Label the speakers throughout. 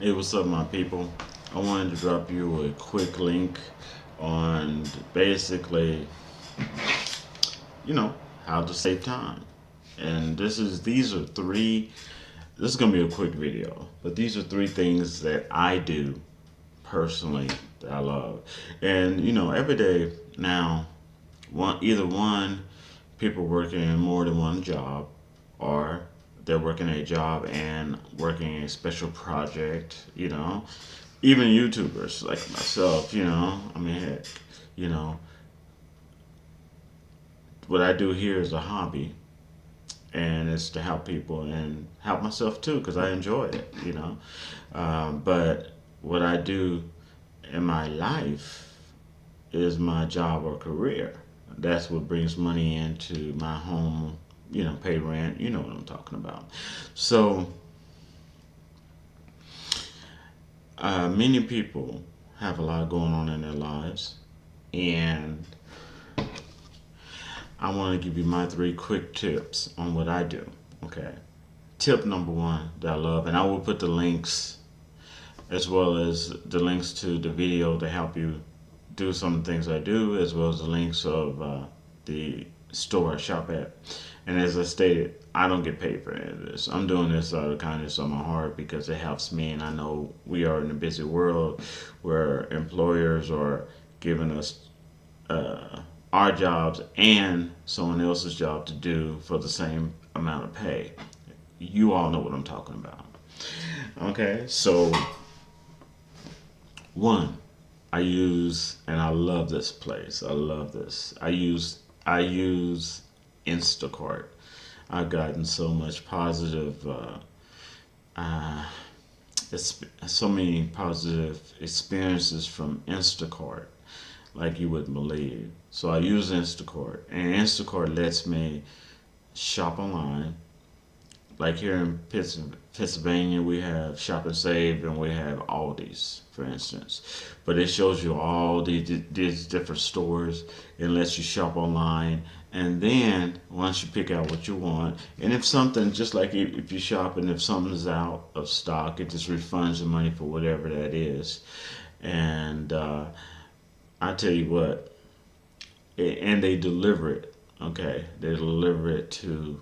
Speaker 1: Hey, what's up, my people? I wanted to drop you a quick link on basically, you know, how to save time. And these are three. This is gonna be a quick video, but these are three things that I do personally that I love. And every day now, either one, people working more than one job, or they're working a job and working a special project. Even YouTubers like myself. I mean, heck, you know, what I do here is a hobby, and it's to help people and help myself too because I enjoy it. But what I do in my life is my job or career. That's what brings money into my home. Pay rent. You know what I'm talking about. So many people have a lot going on in their lives, and I want to give you my three quick tips on what I do. Okay. Tip number one that I love, and I will put the links as well as the links to the video to help you do some things I do, as well as the links of the store I shop at. And as I stated, I don't get paid for any of this. I'm doing this out of kindness of my heart because it helps me, and I know we are in a busy world where employers are giving us uh, our jobs and someone else's job to do for the same amount of pay. You all know what I'm talking about. Okay, so one, I use, and I love this place. I love this. I use Instacart. I've gotten so much positive, uh, so many positive experiences from Instacart, like you wouldn't believe. So I use Instacart, and Instacart lets me shop online. Like here in Pennsylvania, we have Shop and Save, and we have Aldi's, for instance. But it shows you all these different stores and lets you shop online. And then once you pick out what you want, and if something, just like if you shop and if something's out of stock, it just refunds the money for whatever that is. And I tell you what, and they deliver it. Okay, they deliver it to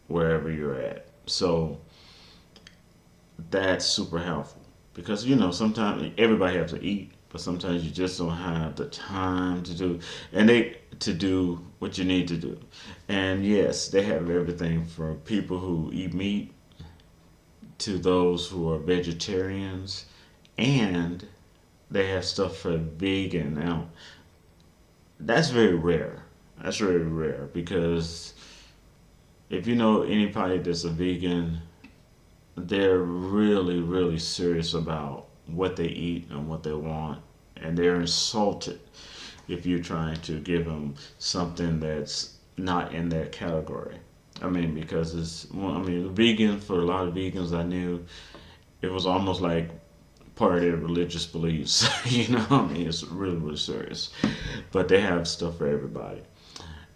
Speaker 1: wherever you're at. So that's super helpful because sometimes everybody has to eat, but sometimes you just don't have the time to do what you need to do. And yes, they have everything from people who eat meat to those who are vegetarians, and they have stuff for vegan. Now that's very rare. That's very rare because if you know anybody that's a vegan, they're really, really serious about what they eat and what they want, and they're insulted if you're trying to give them something that's not in that category. I mean, because well, I mean, vegan, for a lot of vegans I knew, it was almost like part of their religious beliefs. I mean, it's really, really serious. But they have stuff for everybody.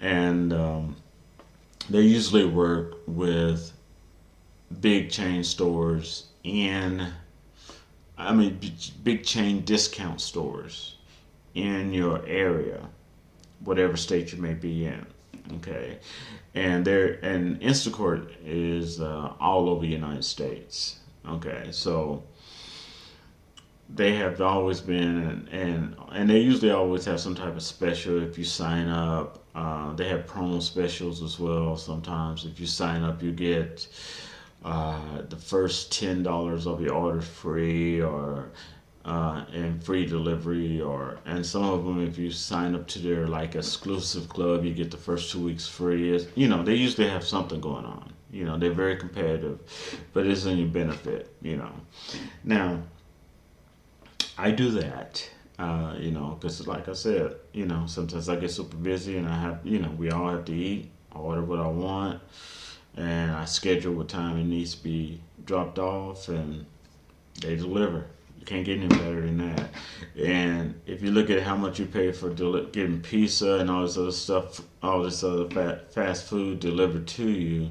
Speaker 1: And they usually work with big chain stores and big chain discount stores in your area, whatever state you may be in. Okay, and Instacart is all over the United States. Okay, so they have always been, and they usually always have some type of special if you sign up. They have promo specials as well. Sometimes if you sign up, you get the first $10 of your order free, or and free delivery, or and some of them, if you sign up to their like exclusive club, you get the first 2 weeks free. They usually have something going on. They're very competitive, but it's in your benefit. Now I do that. Because like I said, sometimes I get super busy and I have, we all have to eat. I order what I want, and I schedule what time it needs to be dropped off, and they deliver. You can't get any better than that. And if you look at how much you pay for getting pizza and all this other stuff, all this other fast food delivered to you,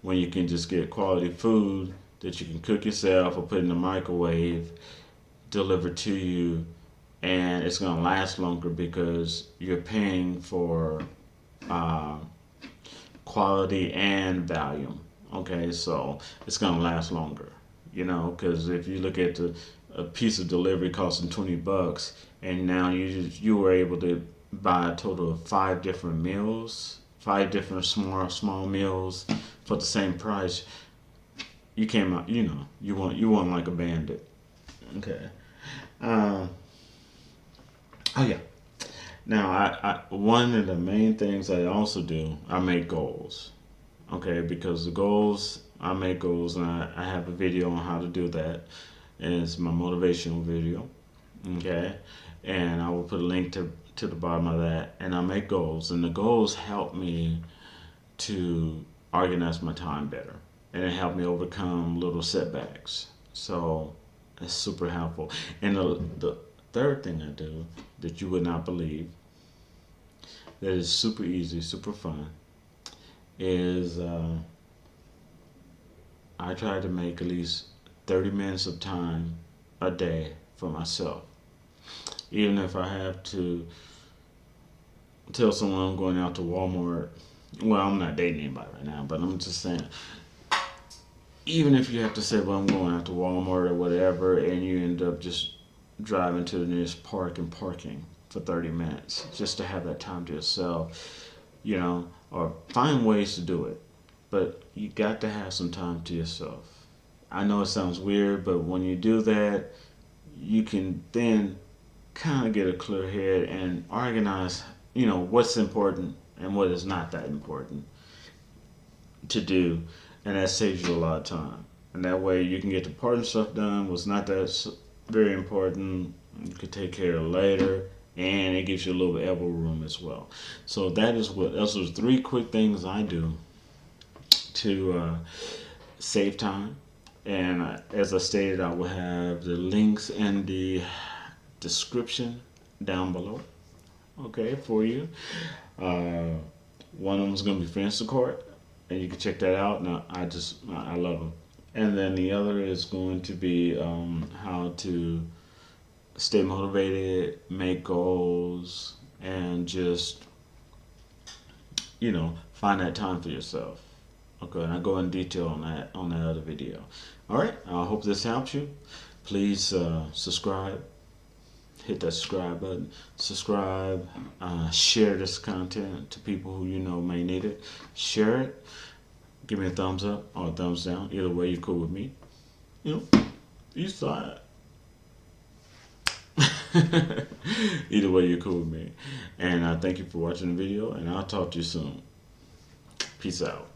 Speaker 1: when you can just get quality food that you can cook yourself or put in the microwave, delivered to you, and it's going to last longer because you're paying for uh, quality and value. Okay, so it's going to last longer, because if you look at a piece of delivery costing $20, and now you were able to buy a total of 5 different meals, 5 different small meals for the same price. You came out, you won like a bandit. Okay. Um, oh yeah. Now, one of the main things I also do, I make goals. Okay, because the goals, I make goals, and I have a video on how to do that, and it's my motivational video. Okay, and I will put a link to the bottom of that, and I make goals, and the goals help me to organize my time better, and it helped me overcome little setbacks. So it's super helpful. And the third thing I do that you would not believe, that is super easy, super fun, is I try to make at least 30 minutes of time a day for myself. Even if I have to tell someone I'm going out to Walmart. Well, I'm not dating anybody right now, but I'm just saying, even if you have to say, well, I'm going out to Walmart or whatever, and you end up just driving to the nearest park and parking for 30 minutes just to have that time to yourself, or find ways to do it. But you got to have some time to yourself. I know it sounds weird, but when you do that, you can then kind of get a clear head and organize, what's important and what is not that important to do, and that saves you a lot of time. And that way, you can get the important stuff done. What's not that very important, you could take care of later, and it gives you a little elbow room as well. So those are 3 quick things I do to save time. And as I stated, I will have the links in the description down below. Okay, for you. Uh, One of them is going to be for Instacart, and you can check that out. Now, I love them. And then the other is going to be how to stay motivated, make goals, and just find that time for yourself. Okay, and I go in detail on that other video. All right, I hope this helps you. Please subscribe. Hit that subscribe button. Subscribe. Share this content to people who may need it. Share it. Give me a thumbs up or a thumbs down. Either way, you're cool with me. You saw it. Either way, you're cool with me. And I thank you for watching the video, and I'll talk to you soon. Peace out.